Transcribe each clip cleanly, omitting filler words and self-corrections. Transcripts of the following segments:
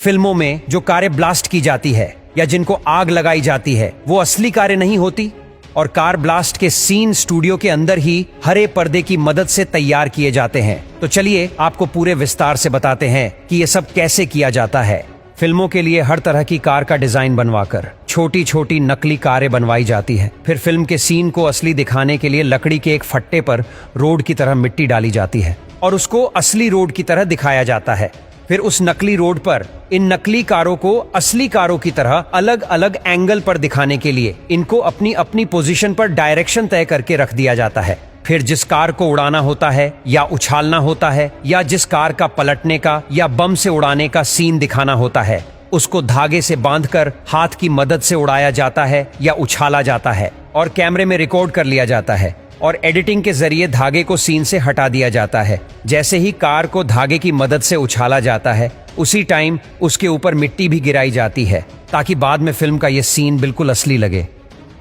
फिल्मों में जो कारें ब्लास्ट की जाती है या जिनको आग लगाई जाती है वो असली कारें नहीं होती, और कार ब्लास्ट के सीन स्टूडियो के अंदर ही हरे पर्दे की मदद से तैयार किए जाते हैं। तो चलिए आपको पूरे विस्तार से बताते हैं कि ये सब कैसे किया जाता है। फिल्मों के लिए हर तरह की कार का डिजाइन बनवाकर छोटी छोटी नकली कारें बनवाई जाती है। फिर फिल्म के सीन को असली दिखाने के लिए लकड़ी के एक फट्टे पर रोड की तरह मिट्टी डाली जाती है और उसको असली रोड की तरह दिखाया जाता है। फिर उस नकली रोड पर इन नकली कारों को असली कारों की तरह अलग अलग एंगल पर दिखाने के लिए इनको अपनी अपनी पोजीशन पर डायरेक्शन तय करके रख दिया जाता है। फिर जिस कार को उड़ाना होता है या उछालना होता है या जिस कार का पलटने का या बम से उड़ाने का सीन दिखाना होता है, उसको धागे से बांधकर हाथ की मदद से उड़ाया जाता है या उछाला जाता है और कैमरे में रिकॉर्ड कर लिया जाता है और एडिटिंग के जरिए धागे को सीन से हटा दिया जाता है। जैसे ही कार को धागे की मदद से उछाला जाता है, उसी टाइम उसके ऊपर मिट्टी भी गिराई जाती है ताकि बाद में फिल्म का ये सीन बिल्कुल असली लगे।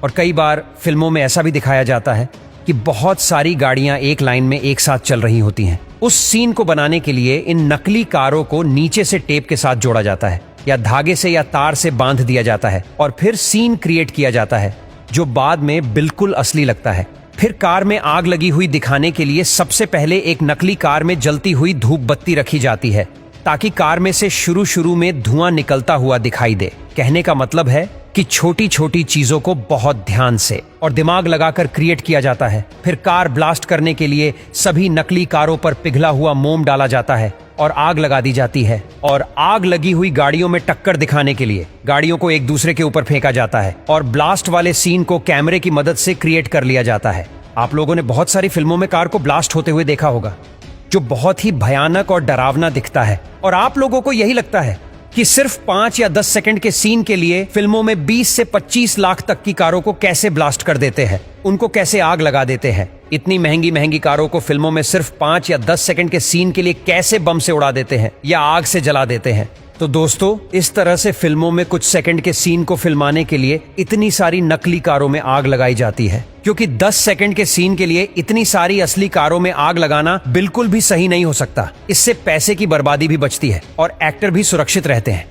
और कई बार फिल्मों में ऐसा भी दिखाया जाता है कि बहुत सारी गाड़ियां एक लाइन में एक साथ चल रही होती हैं। उस सीन को बनाने के लिए इन नकली कारों को नीचे से टेप के साथ जोड़ा जाता है या धागे से या तार से बांध दिया जाता है और फिर सीन क्रिएट किया जाता है जो बाद में बिल्कुल असली लगता है। फिर कार में आग लगी हुई दिखाने के लिए सबसे पहले एक नकली कार में जलती हुई धूप बत्ती रखी जाती है ताकि कार में से शुरू में धुआं निकलता हुआ दिखाई दे। कहने का मतलब है कि छोटी छोटी चीजों को बहुत ध्यान से और दिमाग लगाकर क्रिएट किया जाता है। फिर कार ब्लास्ट करने के लिए सभी नकली कारों पर पिघला हुआ मोम डाला जाता है और आग लगा दी जाती है और आग लगी हुई गाड़ियों में टक्कर दिखाने के लिए गाड़ियों को एक दूसरे के ऊपर फेंका जाता है और ब्लास्ट वाले सीन को कैमरे की मदद से क्रिएट कर लिया जाता है। आप लोगों ने बहुत सारी फिल्मों में कार को ब्लास्ट होते हुए देखा होगा जो बहुत ही भयानक और डरावना दिखता है, और आप लोगों को यही लगता है कि सिर्फ 5 या 10 सेकंड के सीन के लिए फिल्मों में 20 से 25 लाख तक की कारों को कैसे ब्लास्ट कर देते हैं, उनको कैसे आग लगा देते हैं। इतनी महंगी महंगी कारों को फिल्मों में सिर्फ 5 या 10 सेकंड के सीन के लिए कैसे बम से उड़ा देते हैं या आग से जला देते हैं। तो दोस्तों, इस तरह से फिल्मों में कुछ सेकंड के सीन को फिल्माने के लिए इतनी सारी नकली कारों में आग लगाई जाती है, क्योंकि 10 सेकंड के सीन के लिए इतनी सारी असली कारों में आग लगाना बिल्कुल भी सही नहीं हो सकता। इससे पैसे की बर्बादी भी बचती है और एक्टर भी सुरक्षित रहते हैं।